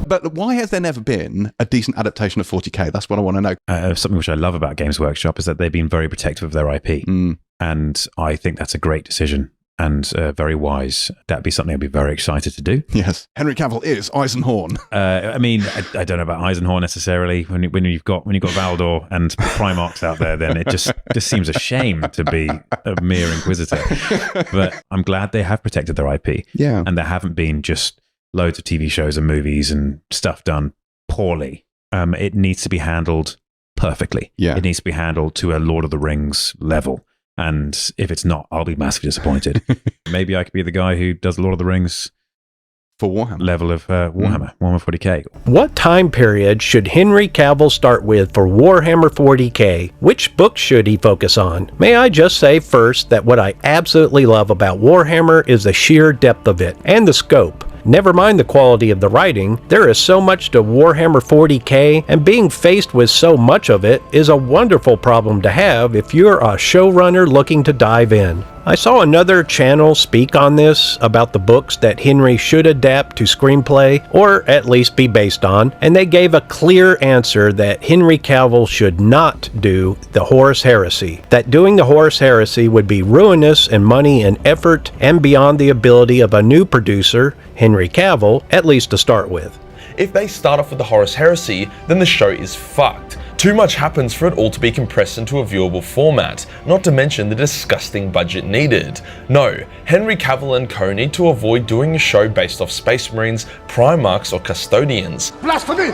But why has there never been a decent adaptation of 40K? That's what I want to know. Something which I love about Games Workshop is that they've been very protective of their IP. And I think that's a great decision and very wise. That'd be something I'd be very excited to do. Yes. Henry Cavill is Eisenhorn. I mean, I don't know about Eisenhorn necessarily. When you've got Valdor and Primarchs out there, then it just seems a shame to be a mere Inquisitor. But I'm glad they have protected their IP. Yeah. And there haven't been just loads of TV shows and movies and stuff done poorly. It needs to be handled perfectly. Yeah. It needs to be handled to a Lord of the Rings level. And if it's not, I'll be massively disappointed. Maybe I could be the guy who does Lord of the Rings for Warhammer level of Warhammer 40K. What time period should Henry Cavill start with for Warhammer 40K? Which books should he focus on? May I just say first that what I absolutely love about Warhammer is the sheer depth of it and the scope. Never mind the quality of the writing, there is so much to Warhammer 40K, and being faced with so much of it is a wonderful problem to have if you're a showrunner looking to dive in. I saw another channel speak on this about the books that Henry should adapt to screenplay, or at least be based on, and they gave a clear answer that Henry Cavill should not do the Horus Heresy. That doing the Horus Heresy would be ruinous in money and effort, and beyond the ability of a new producer, Henry Cavill, at least to start with. If they start off with the Horus Heresy, then the show is fucked. Too much happens for it all to be compressed into a viewable format, not to mention the disgusting budget needed. No, Henry Cavill and co need to avoid doing a show based off Space Marines, Primarchs or Custodians. Blasphemy!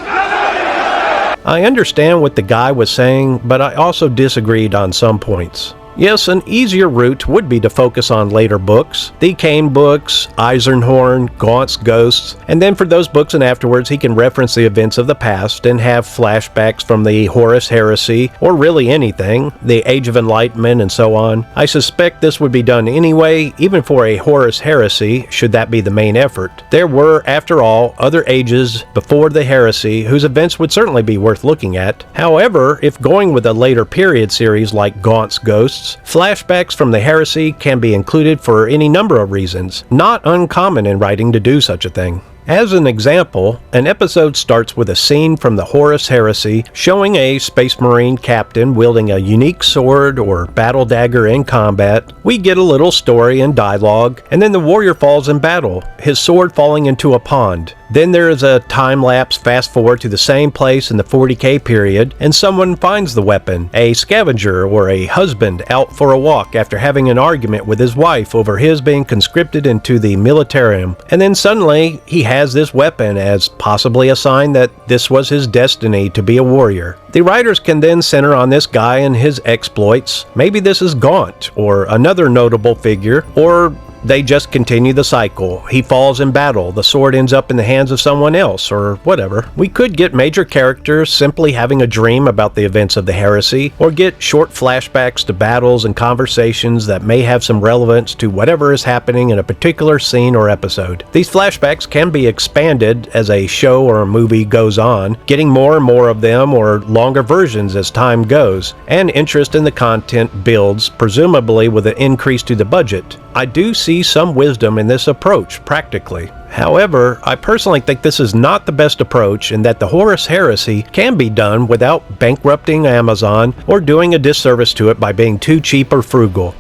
I understand what the guy was saying, but I also disagreed on some points. Yes, an easier route would be to focus on later books, the Kane books, Eisenhorn, Gaunt's Ghosts, and then for those books and afterwards he can reference the events of the past and have flashbacks from the Horus Heresy, or really anything, the Age of Enlightenment and so on. I suspect this would be done anyway, even for a Horus Heresy, should that be the main effort. There were, after all, other ages before the Heresy whose events would certainly be worth looking at. However, if going with a later period series like Gaunt's Ghosts, flashbacks from the Heresy can be included for any number of reasons, not uncommon in writing to do such a thing. As an example, an episode starts with a scene from the Horus Heresy showing a Space Marine captain wielding a unique sword or battle dagger in combat. We get a little story and dialogue, and then the warrior falls in battle, his sword falling into a pond. Then there is a time-lapse fast forward to the same place in the 40K period, and someone finds the weapon, a scavenger or a husband out for a walk after having an argument with his wife over his being conscripted into the militarium, and then suddenly he has this weapon as possibly a sign that this was his destiny to be a warrior. The writers can then center on this guy and his exploits. Maybe this is Gaunt, or another notable figure, or they just continue the cycle. He falls in battle, the sword ends up in the hands of someone else, or whatever. We could get major characters simply having a dream about the events of the Heresy, or get short flashbacks to battles and conversations that may have some relevance to whatever is happening in a particular scene or episode. These flashbacks can be expanded as a show or a movie goes on, getting more and more of them or longer versions as time goes, and interest in the content builds, presumably with an increase to the budget. I do see some wisdom in this approach, practically. However, I personally think this is not the best approach, and that the Horus Heresy can be done without bankrupting Amazon or doing a disservice to it by being too cheap or frugal.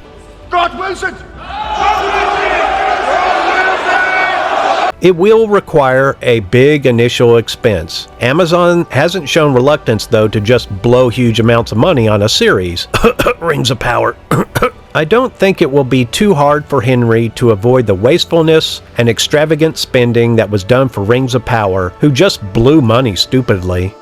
God wills it! It will require a big initial expense. Amazon hasn't shown reluctance, though, to just blow huge amounts of money on a series. Rings of Power. I don't think it will be too hard for Henry to avoid the wastefulness and extravagant spending that was done for Rings of Power, who just blew money stupidly.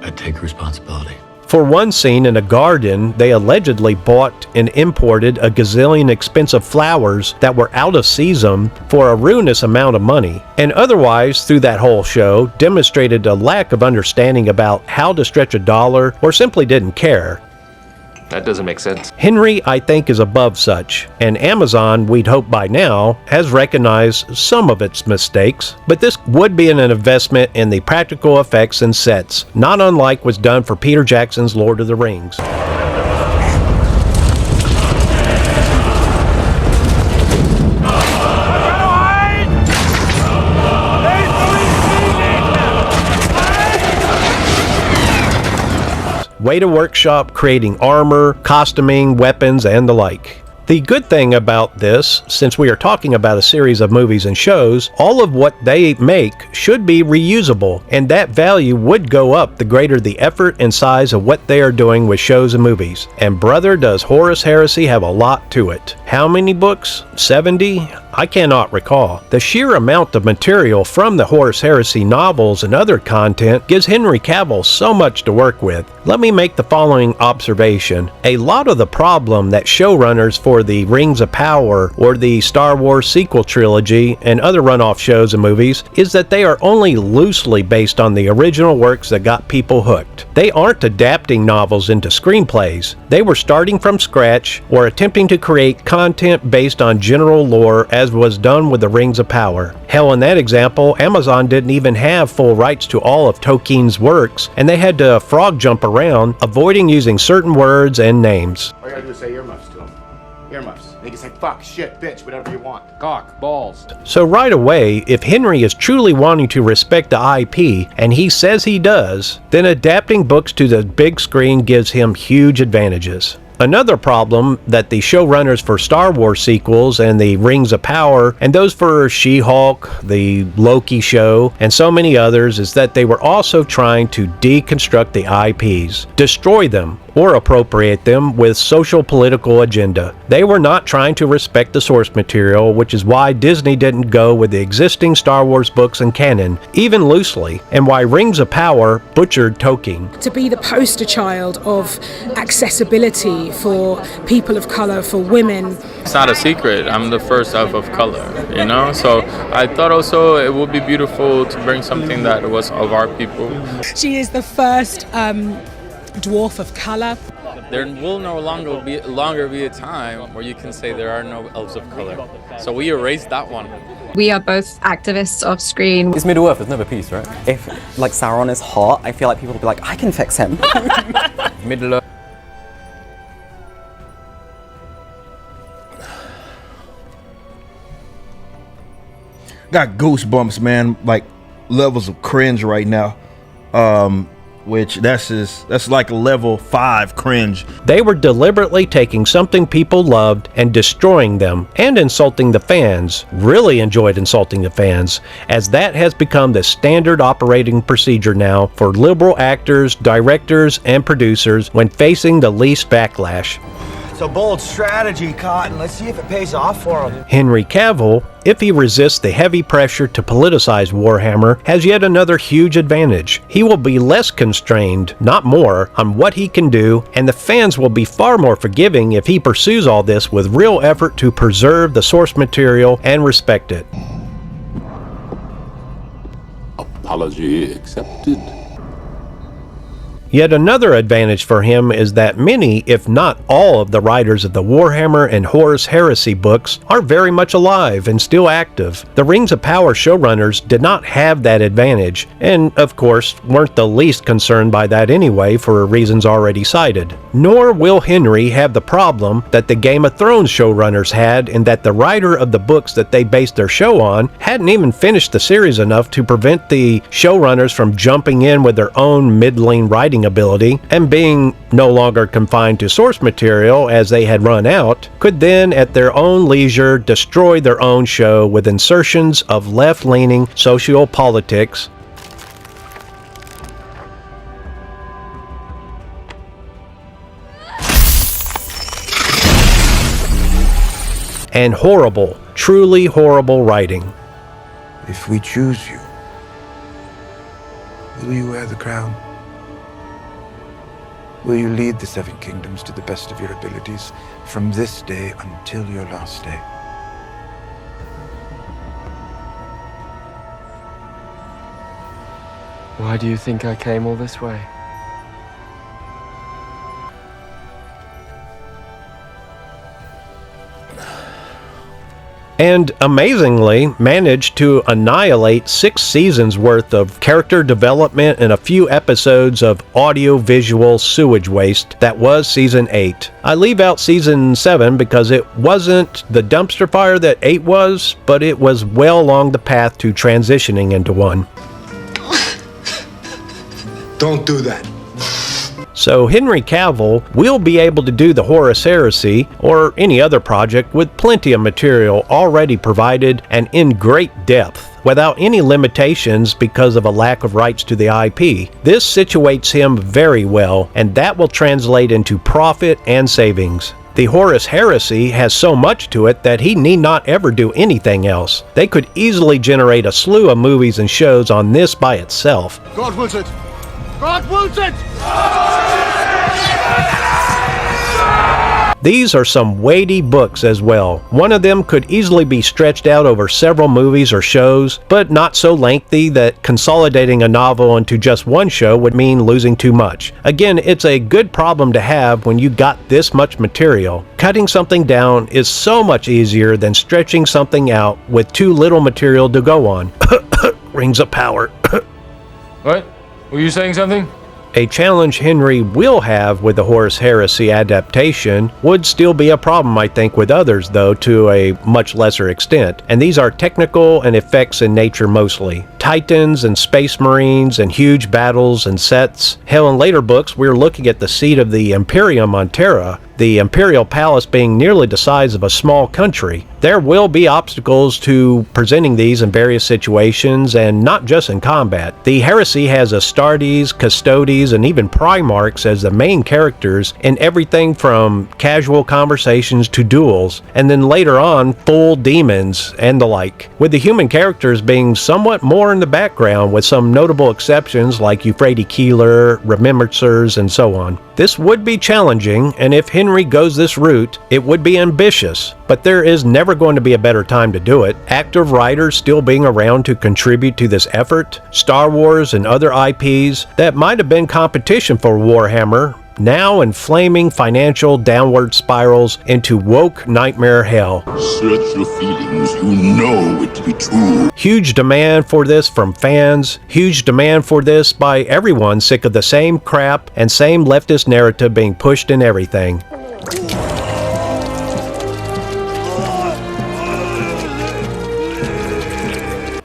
I take responsibility. For one scene in a garden, they allegedly bought and imported a gazillion expensive flowers that were out of season for a ruinous amount of money, and otherwise, through that whole show, demonstrated a lack of understanding about how to stretch a dollar or simply didn't care. That doesn't make sense. Henry, I think, is above such, and Amazon, we'd hope by now, has recognized some of its mistakes, but this would be an investment in the practical effects and sets, not unlike was done for Peter Jackson's Lord of the Rings. way to workshop creating armor, costuming, weapons, and the like. The good thing about this, since we are talking about a series of movies and shows, all of what they make should be reusable, and that value would go up the greater the effort and size of what they are doing with shows and movies. And brother, does Horus Heresy have a lot to it. How many books? 70? I cannot recall. The sheer amount of material from the Horus Heresy novels and other content gives Henry Cavill so much to work with. Let me make the following observation. A lot of the problem that showrunners for the Rings of Power or the Star Wars sequel trilogy and other runoff shows and movies is that they are only loosely based on the original works that got people hooked. They aren't adapting novels into screenplays. They were starting from scratch or attempting to create content based on general lore, as was done with the Rings of Power. Hell, in that example, Amazon didn't even have full rights to all of Tolkien's works, and they had to frog jump around, avoiding using certain words and names. All you gotta do is say earmuffs to them. Earmuffs. They can say fuck, shit, bitch, whatever you want. Cock, balls. So right away, if Henry is truly wanting to respect the IP, and he says he does, then adapting books to the big screen gives him huge advantages. Another problem that the showrunners for Star Wars sequels and the Rings of Power, and those for She-Hulk, the Loki show, and so many others, is that they were also trying to deconstruct the IPs, destroy them, or appropriate them with social political agenda. They were not trying to respect the source material, which is why Disney didn't go with the existing Star Wars books and canon, even loosely, and why Rings of Power butchered Tolkien. To be the poster child of accessibility for people of color, for women. It's not a secret, I'm the first of color, you know? So I thought also it would be beautiful to bring something that was of our people. She is the first dwarf of color. There will no longer be a time where you can say there are no elves of color. So we erased that one. We are both activists off screen. It's Middle Earth, there's never peace, right? If like Sauron is hot, I feel like people will be like, I can fix him. Middle Earth. Got goosebumps, man, like levels of cringe right now. Which that's like a level 5 cringe. They were deliberately taking something people loved and destroying them, and insulting the fans. Really enjoyed insulting the fans, as that has become the standard operating procedure now for liberal actors, directors, and producers when facing the least backlash. It's a bold strategy, Cotton. Let's see if it pays off for him. Henry Cavill, if he resists the heavy pressure to politicize Warhammer, has yet another huge advantage. He will be less constrained, not more, on what he can do, and the fans will be far more forgiving if he pursues all this with real effort to preserve the source material and respect it. Apology accepted. Yet another advantage for him is that many, if not all, of the writers of the Warhammer and Horus Heresy books are very much alive and still active. The Rings of Power showrunners did not have that advantage, and of course weren't the least concerned by that anyway for reasons already cited. Nor will Henry have the problem that the Game of Thrones showrunners had, in that the writer of the books that they based their show on hadn't even finished the series enough to prevent the showrunners from jumping in with their own middling writing ability, and being no longer confined to source material as they had run out, could then at their own leisure destroy their own show with insertions of left-leaning social politics, and horrible, truly horrible writing. If we choose you, will you wear the crown? Will you lead the Seven Kingdoms to the best of your abilities from this day until your last day? Why do you think I came all this way? And amazingly managed to annihilate 6 seasons worth of character development and a few episodes of audio-visual sewage waste that was season 8. I leave out season 7 because it wasn't the dumpster fire that 8 was, but it was well along the path to transitioning into one. Don't do that. So Henry Cavill will be able to do the Horus Heresy or any other project with plenty of material already provided and in great depth, without any limitations because of a lack of rights to the IP. This situates him very well, and that will translate into profit and savings. The Horus Heresy has so much to it that he need not ever do anything else. They could easily generate a slew of movies and shows on this by itself. God wills it! God wills it! These are some weighty books as well. One of them could easily be stretched out over several movies or shows, but not so lengthy that consolidating a novel into just one show would mean losing too much. Again, it's a good problem to have when you got this much material. Cutting something down is so much easier than stretching something out with too little material to go on. Rings of power. What? Were you saying something? A challenge Henry will have with the Horus Heresy adaptation would still be a problem, I think, with others, though, to a much lesser extent. And these are technical and effects in nature mostly. Titans and Space Marines and huge battles and sets. Hell, in later books, we're looking at the seat of the Imperium on Terra, the Imperial Palace being nearly the size of a small country. There will be obstacles to presenting these in various situations, and not just in combat. The Heresy has Astartes, Custodes, and even Primarchs as the main characters in everything from casual conversations to duels, and then later on, full demons and the like, with the human characters being somewhat more in the background, with some notable exceptions like Euphrates Keeler, Remembrancers, and so on. This would be challenging, and if Henry goes this route, it would be ambitious, but there is never going to be a better time to do it. Active writers still being around to contribute to this effort, Star Wars and other IPs that might have been competition for Warhammer, now in flaming financial downward spirals into woke nightmare hell. Search your feelings, you know it to be true. Huge demand for this from fans, huge demand for this by everyone sick of the same crap and same leftist narrative being pushed in everything.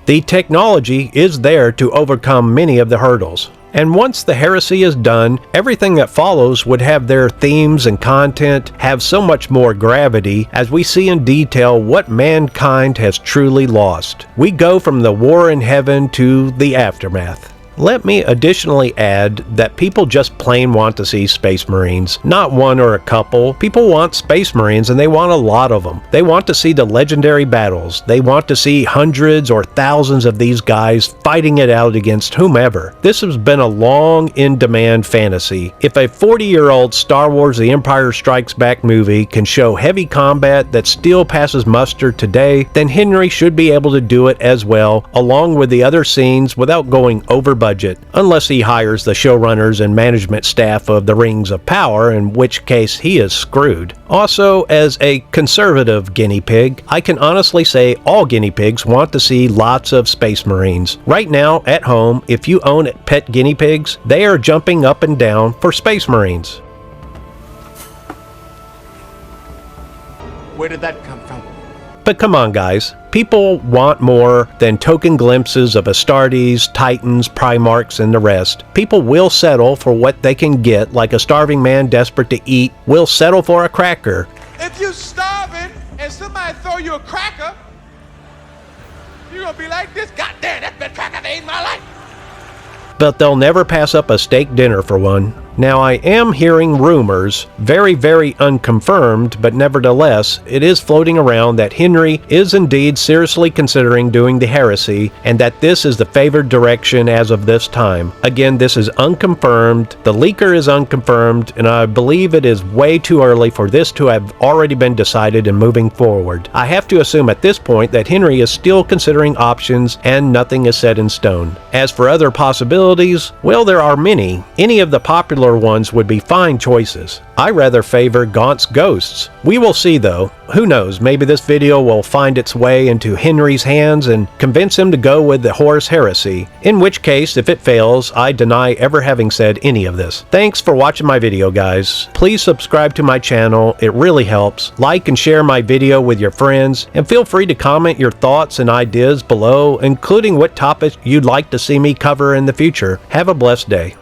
The technology is there to overcome many of the hurdles. And once the heresy is done, everything that follows would have their themes and content have so much more gravity as we see in detail what mankind has truly lost. We go from the war in heaven to the aftermath. Let me additionally add that people just plain want to see Space Marines. Not one or a couple. People want Space Marines, and they want a lot of them. They want to see the legendary battles. They want to see hundreds or thousands of these guys fighting it out against whomever. This has been a long in-demand fantasy. If a 40-year-old Star Wars The Empire Strikes Back movie can show heavy combat that still passes muster today, then Henry should be able to do it as well, along with the other scenes without going over budget, unless he hires the showrunners and management staff of the Rings of Power, in which case he is screwed. Also, as a conservative guinea pig, I can honestly say all guinea pigs want to see lots of Space Marines. Right now, at home, if you own pet guinea pigs, they are jumping up and down for Space Marines. Where did that come from? But come on, guys. People want more than token glimpses of Astartes, Titans, Primarchs, and the rest. People will settle for what they can get, like a starving man desperate to eat will settle for a cracker. If you're starving and somebody throw you a cracker, you're gonna be like this. God damn, that's the best cracker I've ate in my life. But they'll never pass up a steak dinner for one. Now, I am hearing rumors, very, very unconfirmed, but nevertheless, it is floating around that Henry is indeed seriously considering doing the heresy, and that this is the favored direction as of this time. Again, this is unconfirmed, the leaker is unconfirmed, and I believe it is way too early for this to have already been decided and moving forward. I have to assume at this point that Henry is still considering options and nothing is set in stone. As for other possibilities, well, there are many. Any of the popular ones would be fine choices. I rather favor Gaunt's Ghosts. We will see though. Who knows, maybe this video will find its way into Henry's hands and convince him to go with the Horus Heresy. In which case, if it fails, I deny ever having said any of this. Thanks for watching my video, guys. Please subscribe to my channel, it really helps. Like and share my video with your friends, and feel free to comment your thoughts and ideas below, including what topics you'd like to see me cover in the future. Have a blessed day.